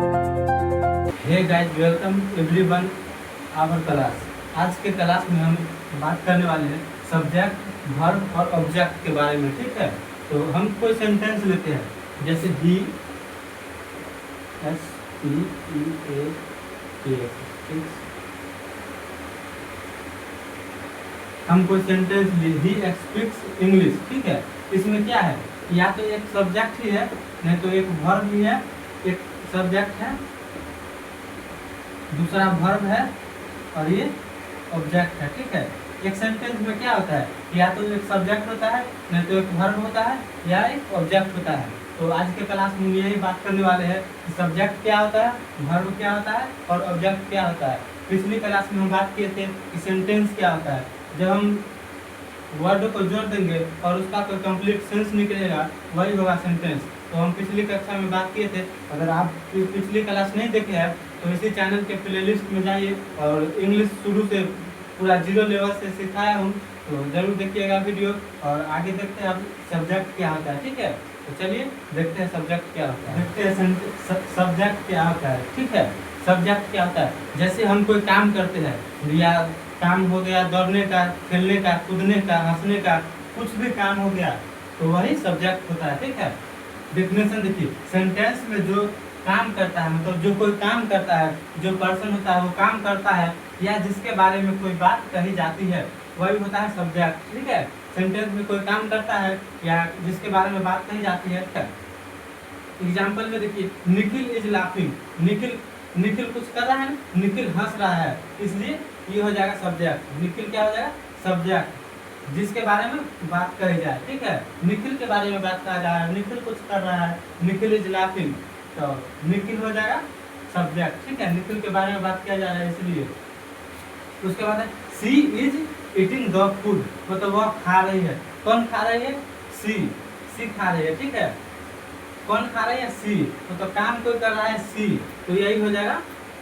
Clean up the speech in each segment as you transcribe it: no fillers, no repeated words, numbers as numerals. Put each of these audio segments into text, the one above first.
Hey guys, welcome everyone our class. आज के class में हम बात करने वाले हैं सब्जेक्ट, वर्ब और ऑब्जेक्ट के बारे में। ठीक है, तो हम कोई सेंटेंस लेते हैं, जैसे ही हम कोई सेंटेंस लिए, ही स्पीक्स इंग्लिश। ठीक है, इसमें क्या है, या तो एक सब्जेक्ट ही है, नहीं तो एक वर्ब ही है। एक सब्जेक्ट है, दूसरा वर्ब है और ये ऑब्जेक्ट है। ठीक है, एक सेंटेंस में क्या होता है, या तो एक सब्जेक्ट होता है, नहीं तो एक वर्ब होता है, या एक ऑब्जेक्ट होता है। तो आज के क्लास में यही बात करने वाले हैं कि सब्जेक्ट क्या होता है, वर्ब क्या होता है और ऑब्जेक्ट क्या होता है। पिछली क्लास में हम बात किए थे कि सेंटेंस क्या होता है। जब हम वर्ड को जोड़ देंगे और उसका कोई कंप्लीट सेंस निकलेगा, वही होगा सेंटेंस। तो हम पिछली कक्षा में बात किए थे। अगर आप पिछली क्लास नहीं देखे हैं तो इसी चैनल के प्लेलिस्ट में जाइए और इंग्लिश शुरू से पूरा 0 लेवल से सिखाया हूँ, तो जरूर देखिएगा वीडियो। और आगे देखते हैं अब सब्जेक्ट क्या होता है। ठीक है, तो चलिए देखते हैं सब्जेक्ट क्या होता है। देखते हैं सब्जेक्ट क्या होता है। ठीक है, सब्जेक्ट क्या होता है, जैसे हम कोई काम करते हैं, या काम हो गया दौड़ने का, खेलने का, कूदने का, हंसने का, कुछ भी काम हो गया तो वही सब्जेक्ट होता है। ठीक है, डेफिनेशन देखिए, सेंटेंस में जो काम करता है, मतलब जो कोई काम करता है, जो पर्सन होता है वो काम करता है, या जिसके बारे में कोई बात कही जाती है, वही होता है सब्जेक्ट। ठीक है, सेंटेंस में कोई काम करता है या जिसके बारे में बात कही जाती है। ठीक है, एग्जाम्पल में देखिए, निखिल इज लाफिंग। निखिल कुछ कर रहा है, निखिल हंस रहा है, इसलिए ये हो जाएगा सब्जेक्ट। निखिल क्या हो जाएगा, सब्जेक्ट, जिसके बारे में बात कही जाए। ठीक है, निखिल के बारे में बात कहा जा रहा है, निखिल कुछ कर रहा है, निखिल इज लाफिंग, तो निखिल हो जाएगा सब्जेक्ट। ठीक है, निखिल के बारे में बात किया जा रहा है इसलिए। उसके बाद है सी इज ईटिंग द फूड, मतलब वह खा रही है। कौन खा रही है, सी खा रही है। ठीक है, कौन खा रही है, सी, मतलब काम कोई कर रहा है, सी, तो यही हो जाएगा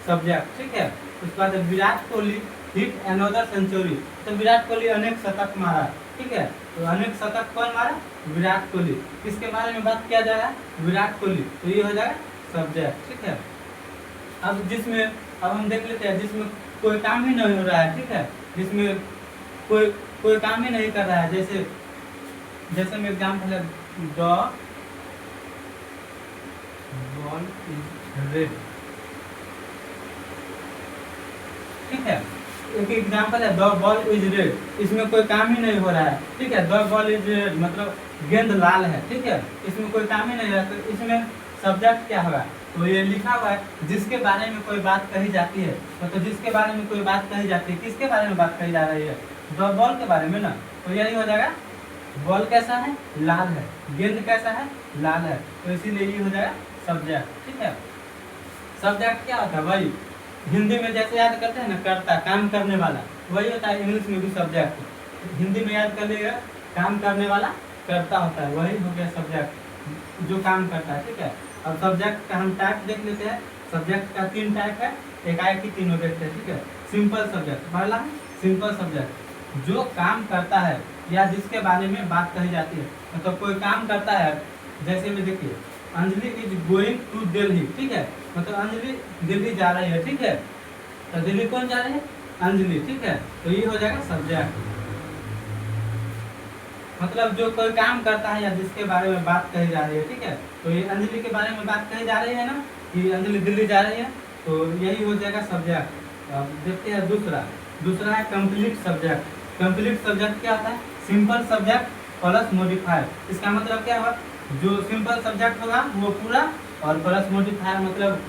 सब्जेक्ट। ठीक है, उसके बाद Virat Kohli hit another century, तो विराट कोहली अनेक शतक मारा। ठीक है, तो अनेक शतक कौन मारा, विराट कोहली, किसके बारे में बात किया जा रहा है, विराट कोहली, तो ये हो जाएगा सब्जेक्ट। ठीक है, अब हम देख लेते हैं जिसमें कोई काम ही नहीं हो रहा है। ठीक है, जिसमें कोई काम ही नहीं कर रहा है, जैसे में एग्जाम्पल है, द बॉल इज रेड। ठीक है, एक एग्जाम्पल है, द बॉल इज रेड, इसमें कोई काम ही नहीं हो रहा है। ठीक है, द बॉल इज रेड मतलब गेंद लाल है। ठीक है, इसमें कोई काम ही नहीं है, तो इसमें सब्जेक्ट क्या होगा, तो ये लिखा हुआ है जिसके बारे में कोई बात कही जाती है, मतलब जिसके बारे में कोई बात कही जाती है, किसके बारे में बात कही जा रही है, द बॉल के बारे में ना, तो यही हो जाएगा, बॉल कैसा है, लाल है, गेंद कैसा है, लाल है, तो इसीलिए ये हो जाएगा सब्जेक्ट। ठीक है, सब्जेक्ट क्या होता है, वही हिंदी में जैसे याद करते हैं ना, करता, काम करने वाला, वही होता है इंग्लिश में भी सब्जेक्ट। हिंदी में याद कर लेगा, काम करने वाला करता होता है, वही हो गया सब्जेक्ट, जो काम करता है। ठीक है, अब सब्जेक्ट का हम टाइप देख लेते हैं। सब्जेक्ट का 3 टाइप है, एकाएक ही तीनों देखते हैं। ठीक है, सिंपल सब्जेक्ट, पहला है सिंपल सब्जेक्ट, जो काम करता है या जिसके बारे में बात कही जाती है, मतलब कोई काम करता है, जैसे में देखिए, Anjali is going to Delhi. ठीक है, मतलब अंजलि दिल्ली जा रही है। ठीक है, तो दिल्ली कौन जा रही है, अंजलि। ठीक है, तो ये हो जाएगा सब्जेक्ट, मतलब जो कोई काम करता है या जिसके बारे में बात कही जा रही है। ठीक है, तो ये अंजलि के बारे में बात कही जा रही है ना, कि अंजलि दिल्ली जा रही है, तो यही हो जाएगा सब्जेक्ट। अब देखते हैं दूसरा है कंप्लीट सब्जेक्ट। कंप्लीट सब्जेक्ट क्या होता है, सिंपल सब्जेक्ट प्लस मॉडिफायर। इसका मतलब क्या होगा, जो सिंपल सब्जेक्ट होगा वो पूरा, और प्लस मॉडिफायर मतलब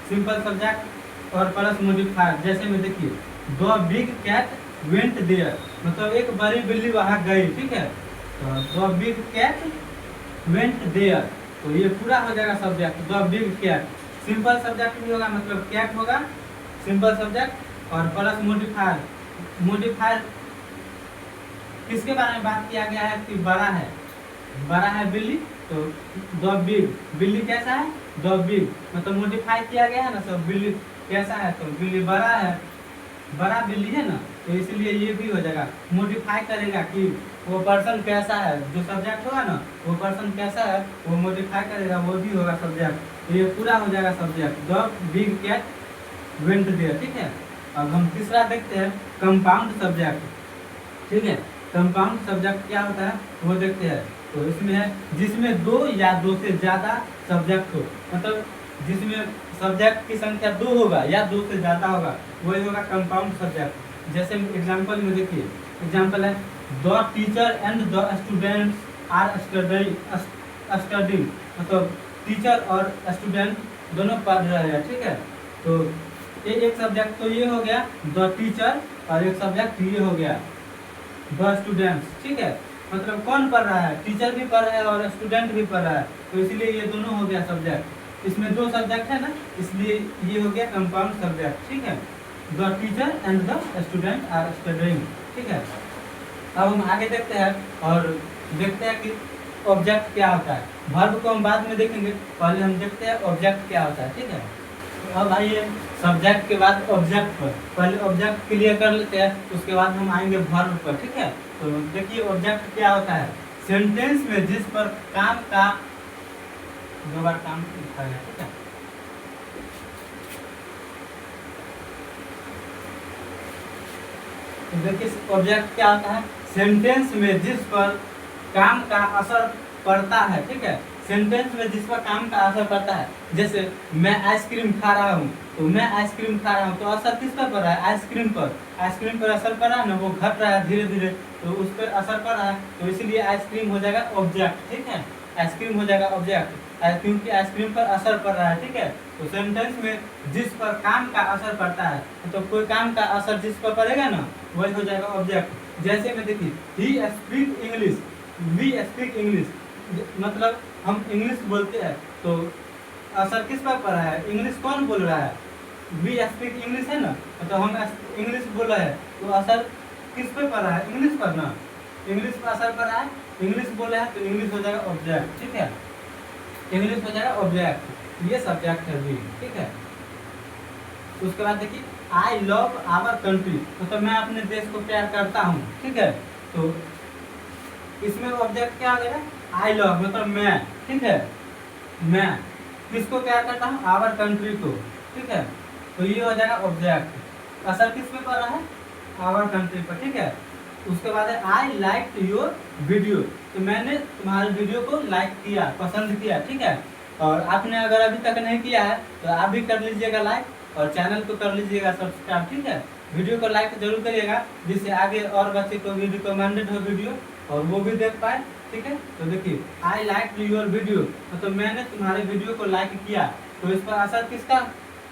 सिंपल सब्जेक्ट और प्लस मॉडिफायर। जैसे में देखिए, the big cat went there, मतलब एक बड़ी बिल्ली वहां गई। ठीक है, तो the big cat went there, तो ये पूरा हो जाएगा subject, the big cat. Simple subject भी होगा, मतलब कैट होगा सिंपल सब्जेक्ट, और प्लस मॉडिफायर किसके बारे में बात किया गया है, कि बड़ा है बिल्ली, तो द बिग, बिल्ली कैसा है, द बिग, मतलब मॉडिफाई किया गया है ना, सब बिल्ली कैसा है, तो बिल्ली बड़ा बिल्ली है ना, तो इसलिए ये भी हो जाएगा, मॉडिफाई करेगा कि वो पर्सन कैसा है, जो सब्जेक्ट होगा ना वो पर्सन कैसा है वो मॉडिफाई करेगा, वो भी होगा सब्जेक्ट। तो ये पूरा हो जाएगा subject, the big cat went there, ठीक है। अब हम तीसरा देखते हैं कंपाउंड सब्जेक्ट, ठीक है। कंपाउंड सब्जेक्ट क्या होता है वो देखते हैं। तो इसमें है जिसमें दो या दो से ज्यादा सब्जेक्ट हो, मतलब जिसमें सब्जेक्ट की संख्या दो होगा या दो से ज्यादा होगा वही होगा कंपाउंड सब्जेक्ट। जैसे एग्जांपल में देखिए, एग्जांपल है the teacher and the students are studying, मतलब टीचर और स्टूडेंट दोनों पढ़ रहे हैं, ठीक है। तो ये एक सब्जेक्ट तो ये हो गया द टीचर, और एक सब्जेक्ट ये हो गया द स्टूडेंट्स, ठीक है। मतलब कौन पढ़ रहा है, टीचर भी पढ़ रहा है और स्टूडेंट भी पढ़ रहा है, तो इसलिए ये दोनों हो गया सब्जेक्ट। इसमें दो सब्जेक्ट है ना, इसलिए ये हो गया कंपाउंड सब्जेक्ट, ठीक है। The teacher and the student are studying, ठीक है। अब हम आगे देखते हैं और देखते हैं कि ऑब्जेक्ट क्या होता है। वर्ब को हम बाद में देखेंगे, पहले हम देखते हैं ऑब्जेक्ट क्या होता है, ठीक है। तो अब आइए सब्जेक्ट के बाद ऑब्जेक्ट पर, पहले ऑब्जेक्ट क्लियर कर लेते हैं, उसके बाद हम आएंगे वर्ब पर, ठीक है। तो देखिए ऑब्जेक्ट क्या होता है, सेंटेंस में जिस पर काम का, दो बार काम लिखा है, ठीक है। तो देखिए ऑब्जेक्ट क्या होता है, सेंटेंस में जिस पर काम का असर पड़ता है, ठीक है। सेंटेंस में जिस पर काम का असर पड़ता है, जैसे मैं आइसक्रीम खा रहा हूँ, तो मैं आइसक्रीम खा रहा हूँ, तो असर किस पर पड़ रहा है, आइसक्रीम पर। आइसक्रीम पर असर पड़ रहा है ना, वो घट रहा है धीरे धीरे, तो उस पर असर पड़ रहा है, तो इसीलिए आइसक्रीम हो जाएगा ऑब्जेक्ट, ठीक है। आइसक्रीम हो जाएगा ऑब्जेक्ट, क्योंकि आइसक्रीम पर असर पड़ रहा है, ठीक है। तो सेंटेंस में जिस पर काम का असर पड़ता है, तो कोई काम का असर जिस पर पड़ेगा ना वही हो जाएगा ऑब्जेक्ट। जैसे में देखिए he speak English, we speak English, मतलब हम इंग्लिश बोलते हैं, तो असर किस पर पड़ रहा है, इंग्लिश कौन बोल रहा है, वी स्पीक इंग्लिश है ना, तो हम इंग्लिश बोल रहे हैं, तो असर किस पे पड़ रहा है, इंग्लिश पर ना, इंग्लिश पर असर पड़ रहा है, इंग्लिश बोल रहे हैं, तो इंग्लिश हो जाएगा ऑब्जेक्ट, ठीक है। इंग्लिश हो जाएगा ऑब्जेक्ट, ये सब्जेक्ट है भी, ठीक है। उसके बाद देखिए आई लव आवर कंट्री, तो मैं अपने देश को प्यार करता हूँ, ठीक है। तो इसमें ऑब्जेक्ट क्या आ गया, आई लव मतलब मैं, ठीक है। मैं किसको प्यार करता हूँ, आवर कंट्री को, ठीक है। तो ये हो जाएगा ऑब्जेक्ट, असर किस पे पड़ रहा है, आवर कंट्री पर, ठीक है। उसके बाद है आई लाइक योर वीडियो, तो मैंने तुम्हारे वीडियो को लाइक किया, पसंद किया, ठीक है। और आपने अगर अभी तक नहीं किया है तो आप भी कर लीजिएगा लाइक, और चैनल को कर लीजिएगा सब्सक्राइब, ठीक है। वीडियो को लाइक जरूर करिएगा, जिससे आगे और बच्चे को भी रिकमेंडेड हो वीडियो और वो भी देख पाए, ठीक है। तो देखिए आई लाइक योर वीडियो, मतलब मैंने तुम्हारे वीडियो को लाइक किया, तो इस पर असर किसका,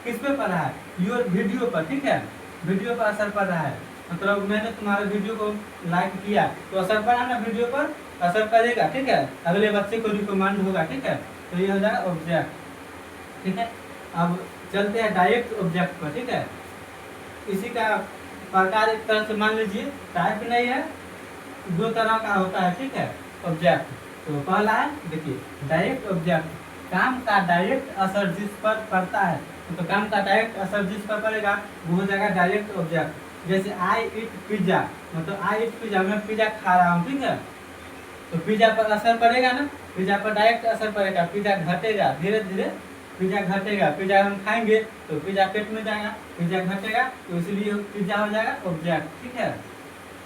किस पे पड़ रहा है, योर वीडियो पर, ठीक है। वीडियो पर असर पड़ रहा है, मतलब मैंने तुम्हारे वीडियो को लाइक किया, तो असर पड़ा ना, वीडियो पर असर करेगा, ठीक है। अगले बच्चे को रिकमेंड होगा, ठीक है। तो ये हो जाएगा ऑब्जेक्ट, ठीक है। अब चलते हैं डायरेक्ट ऑब्जेक्ट पर, ठीक है। इसी का प्रकार एक तरह से मान लीजिए, टाइप नहीं है, दो तरह का होता है, ठीक है, ऑब्जेक्ट। तो पहला है देखिए डायरेक्ट ऑब्जेक्ट, काम का डायरेक्ट असर जिस पर पड़ता है, तो काम का डायरेक्ट असर जिस पर पड़ेगा वो हो जाएगा डायरेक्ट ऑब्जेक्ट। जैसे आई ईट पिज्जा, मतलब आई ईट पिज्जा, मैं पिज्जा खा रहा हूँ, ठीक है। तो पिज्जा पर असर पड़ेगा ना, पिज्जा पर डायरेक्ट असर पड़ेगा, पिज्जा घटेगा धीरे धीरे, पिज्जा घटेगा, पिज्जा हम खाएंगे तो पिज्जा पेट में जाएगा, पिज्जा घटेगा, तो इसलिए पिज्जा हो जाएगा ऑब्जेक्ट, ठीक है।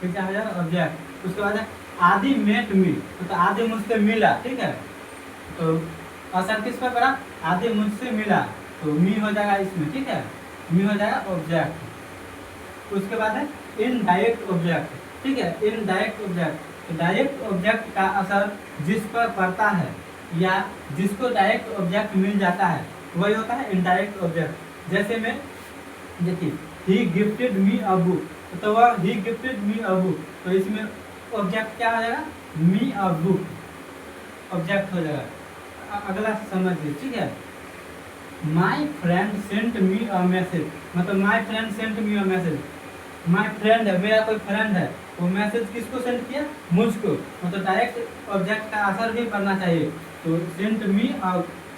पिज्जा हो जाएगा ऑब्जेक्ट। उसके बाद आदि मेट मी, तो आदि मुझसे मिला, ठीक है। तो असर किस पर पड़ा, आदि मुझसे मिला, तो मी हो जाएगा इसमें, ठीक है। मी हो जाएगा ऑब्जेक्ट। उसके बाद है इनडायरेक्ट ऑब्जेक्ट, ठीक है। इनडायरेक्ट ऑब्जेक्ट, तो डायरेक्ट ऑब्जेक्ट का असर जिस पर पड़ता है या जिसको डायरेक्ट ऑब्जेक्ट मिल जाता है वही होता है इनडायरेक्ट ऑब्जेक्ट। जैसे में देखिए ही गिफ्टेड मी अ बुक, तो वह ही गिफ्टेड मी अ बुक, तो इसमें ऑब्जेक्ट क्या हो जाएगा, मी अ बुक, ऑब्जेक्ट हो जाएगा। अगला समझिए, ठीक है। My friend sent me a message, मतलब my friend sent me a message, my friend है, मेरा कोई फ्रेंड है, वो मैसेज किसको सेंड किया, मुझको, मतलब डायरेक्ट ऑब्जेक्ट का असर भी पड़ना चाहिए, तो Saint me a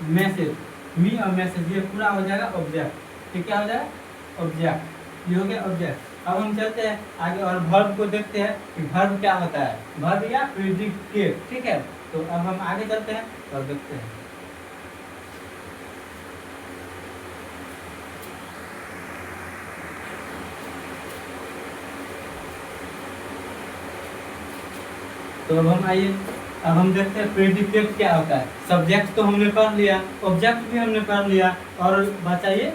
message, me a message, ये पूरा हो जाएगा ऑब्जेक्ट, ठीक क्या हो जाएगा ऑब्जेक्ट, ये हो गया ऑब्जेक्ट। अब हम चलते हैं आगे और वर्ब को देखते हैं कि वर्ब क्या होता है, वर्ब या प्रेडिकेट, ठीक है। तो अब हम आगे चलते हैं और देखते हैं। तो अब हम देखते हैं प्रेडिकेट क्या होता है। सब्जेक्ट तो हमने पढ़ लिया, ऑब्जेक्ट भी हमने पढ़ लिया, और बचा ये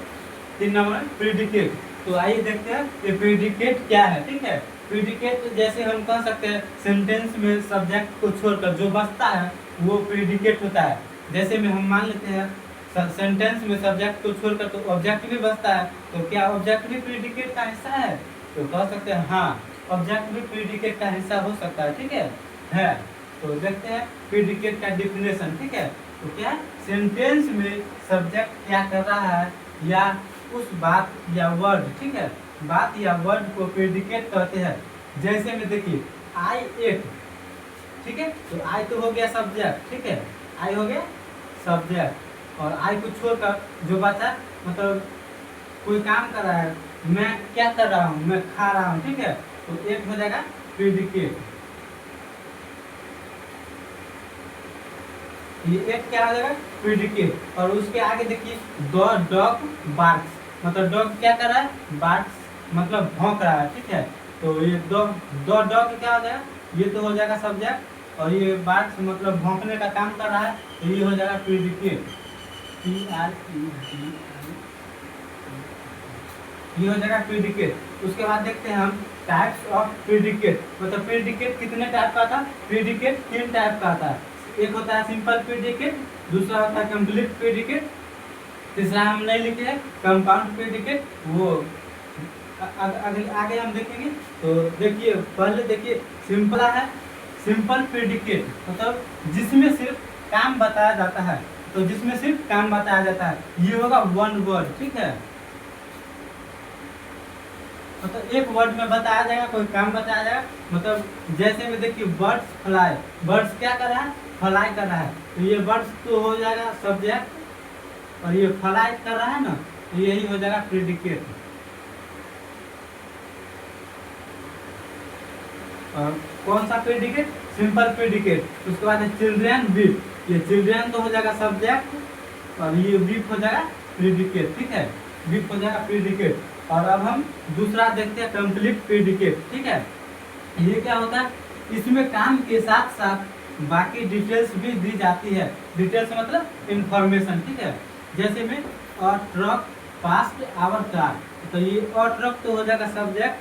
3 नंबर प्रेडिकेट। तो आइए देखते हैं ये प्रेडिकेट क्या है। ठीक है, प्रेडिकेट जैसे हम कह सकते हैं सेंटेंस में सब्जेक्ट को छोड़कर जो बचता है वो प्रेडिकेट होता है। जैसे में हम मान लेते हैं सेंटेंस में सब्जेक्ट को छोड़कर तो ऑब्जेक्ट भी बचता है, तो क्या ऑब्जेक्ट भी प्रेडिकेट का हिस्सा है? तो कह सकते हैं हाँ, ऑब्जेक्ट भी प्रेडिकेट का हिस्सा हो सकता है। ठीक है। तो देखते हैं प्रेडिकेट का डिफिनेशन। ठीक है, तो क्या सेंटेंस में सब्जेक्ट क्या कर रहा है या उस बात या वर्ड, ठीक है, बात या वर्ड को प्रेडिकेट कहते हैं। जैसे में देखिए आई एट, ठीक है, तो आई तो हो गया सब्जेक्ट। ठीक है, आई हो गया सब्जेक्ट, और आई को छोड़कर जो बचा मतलब कोई काम कर रहा है, मैं क्या कर रहा हूँ, मैं खा रहा हूँ। ठीक है, तो एक हो जाएगा प्रेडिकेट। ये एक क्या हो जाएगा प्रेडिकेट। और उसके आगे देखिए द डॉग बार्क्स, मतलब डॉग क्या कर रहा है, बार्क्स मतलब भौंक रहा है। ठीक है, तो ये द डॉग क्या हो जाएगा, ये तो हो जाएगा सब्जेक्ट, और ये बार्क्स मतलब भौंकने का काम कर रहा है, तो ये हो जाएगा प्रेडिकेट। ये हो जाएगा प्रेडिकेट। उसके बाद देखते हैं हम टाइप्स ऑफ प्रेडिकेट, मतलब प्रेडिकेट कितने टाइप का था। प्रेडिकेट 3 टाइप का था। एक होता है सिंपल प्रेडिकेट, दूसरा होता है कंप्लीट प्रेडिकेट, तीसरा हम नहीं लिखे हैं कंपाउंड प्रेडिकेट, वो आगे हम देखेंगे। तो देखिए पहले देखिए सिंपल है, सिंपल प्रेडिकेट मतलब जिसमें सिर्फ काम बताया जाता है, तो जिसमें सिर्फ काम बताया जाता है ये होगा वन वर्ड। ठीक है, मतलब एक वर्ड में बताया जाएगा, कोई काम बताया जाएगा। मतलब जैसे में देखिए बर्ड्स फ्लाई, बर्ड्स क्या कर रहा है, फ्लाई कर रहा है, तो ये बर्ड्स तो हो जाएगा सब्जेक्ट, और ये फ्लाई कर रहा है ना, तो यही हो जाएगा प्रेडिकेट। और कौन सा प्रेडिकेट, सिंपल प्रेडिकेट। उसके बाद है चिल्ड्रन वीप, ये चिल्ड्रन तो हो जाएगा सब्जेक्ट, और ये वीप हो जाएगा प्रेडिकेट। ठीक है, वीप हो जाएगा प्रेडिकेट। और अब हम दूसरा देखते हैं कंप्लीट प्रेडिकेट। ठीक है, ये क्या होता है, इसमें काम के साथ साथ बाकी डिटेल्स भी दी जाती है। डिटेल्स मतलब इंफॉर्मेशन। ठीक है, जैसे में अ ट्रक पास्ट आवर कार, तो ये अ ट्रक तो हो जाएगा सब्जेक्ट,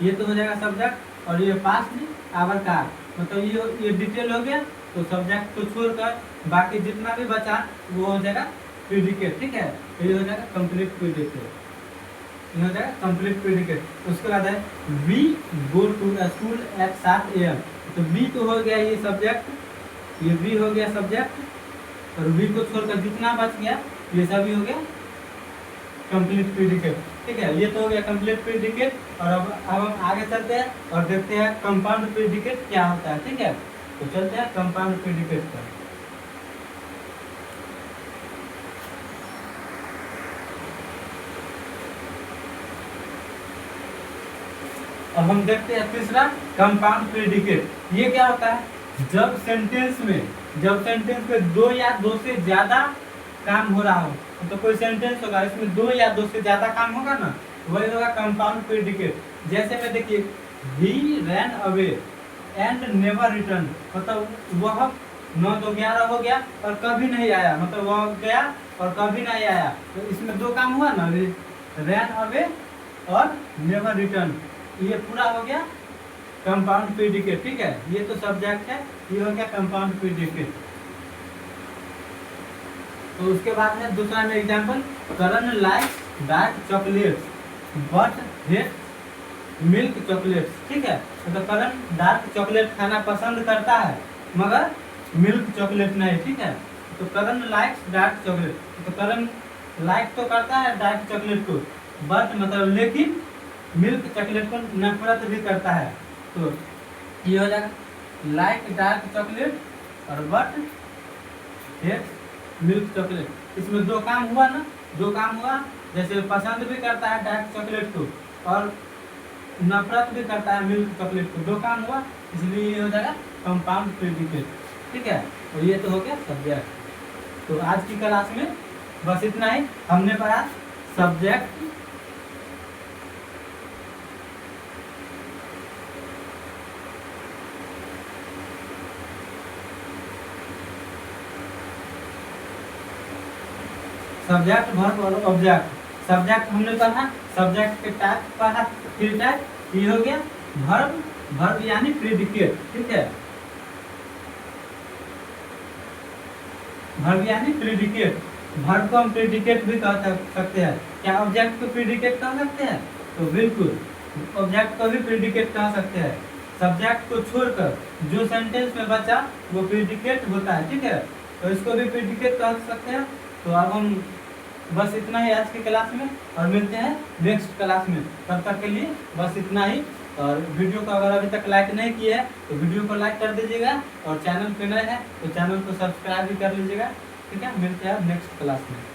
ये तो हो जाएगा सब्जेक्ट, और ये पास्ट आवर कार मतलब ये डिटेल हो गया। तो सब्जेक्ट को छोड़कर बाकी जितना भी बचा वो हो जाएगा प्रेडिकेट। ठीक है, तो ये हो जाएगा कंप्लीट प्रेडिकेट, ये हो जाएगा कंप्लीट प्रेडिकेट। उसके बाद है we go to school at 7 AM, तो वी तो हो गया ये सब्जेक्ट, ये वी हो गया सब्जेक्ट, और वी को छोड़कर जितना बच गया ये सभी हो गया कंप्लीट प्रेडिकेट। ठीक है, ये तो हो गया कंप्लीट प्रेडिकेट। और अब हम आगे चलते हैं और देखते हैं कंपाउंड प्रेडिकेट क्या होता है। ठीक है, तो चलते हैं कंपाउंड प्रेडिकेट पर। अब हम देखते हैं तीसरा कंपाउंड प्रेडिकेट। ये क्या होता है, जब सेंटेंस में 2 या 2 से ज्यादा काम हो रहा हो, तो कोई सेंटेंस होगा इसमें 2 या 2 से ज्यादा काम होगा ना, वही होगा कंपाउंड प्रेडिकेट। जैसे में देखिए he ran away and never return, मतलब वह 9 तो 11 हो गया और कभी नहीं आया, मतलब वह गया और कभी नहीं आया। तो इसमें 2 काम हुआ ना, रैन अवे और नेवर रिटर्न, ये पूरा हो गया कंपाउंड प्रेडिकेट। ठीक है, ये तो सब्जेक्ट है, ये हो गया कंपाउंड प्रेडिकेट। तो उसके बाद है दूसरा में example, Karan like dark chocolates but hate milk chocolates. ठीक है, तो करण डार्क चॉकलेट खाना पसंद करता है मगर मिल्क चॉकलेट नहीं। ठीक है, तो करण लाइक्स डार्क चॉकलेट, तो करण लाइक तो करता है डार्क चॉकलेट को, बट मतलब लेकिन मिल्क चॉकलेट को नफरत भी करता है। तो ये हो जाएगा लाइक डार्क चॉकलेट और बट हेट मिल्क चॉकलेट। इसमें 2 काम हुआ ना, 2 काम हुआ, जैसे पसंद भी करता है डार्क चॉकलेट को और नफरत भी करता है मिल्क चॉकलेट को, 2 काम हुआ, इसलिए ये हो जाएगा कंपाउंड प्रेडिकेट। ठीक है, और ये तो हो गया सब्जेक्ट। तो आज की क्लास में बस इतना ही, हमने पढ़ा सब्जेक्ट, सब्जेक्ट वर्ब और ऑब्जेक्ट। सब्जेक्ट हमने पढ़ा, सब्जेक्ट के टाइप पढ़ा, 3 टाइप। ये हो गया वर्ब, वर्ब यानी प्रेडिकेट, ठीक है, वर्ब यानी प्रेडिकेट। वर्ब को हम प्रेडिकेट भी कह सकते हैं। क्या ऑब्जेक्ट को प्रेडिकेट कह सकते हैं? तो बिल्कुल ऑब्जेक्ट को भी प्रेडिकेट कह सकते हैं। सब्जेक्ट को छोड़कर जो सेंटेंस में बचा वो प्रेडिकेट होता है, ठीक है, तो इसको भी प्रेडिकेट कह सकते हैं। तो अब हम बस इतना ही आज की क्लास में, और मिलते हैं नेक्स्ट क्लास में। तब तक के लिए बस इतना ही। और वीडियो को अगर अभी तक लाइक नहीं किया है तो वीडियो को लाइक कर दीजिएगा, और चैनल पे नए हैं तो चैनल को सब्सक्राइब भी कर लीजिएगा, ठीक है। मिलते हैं नेक्स्ट क्लास में।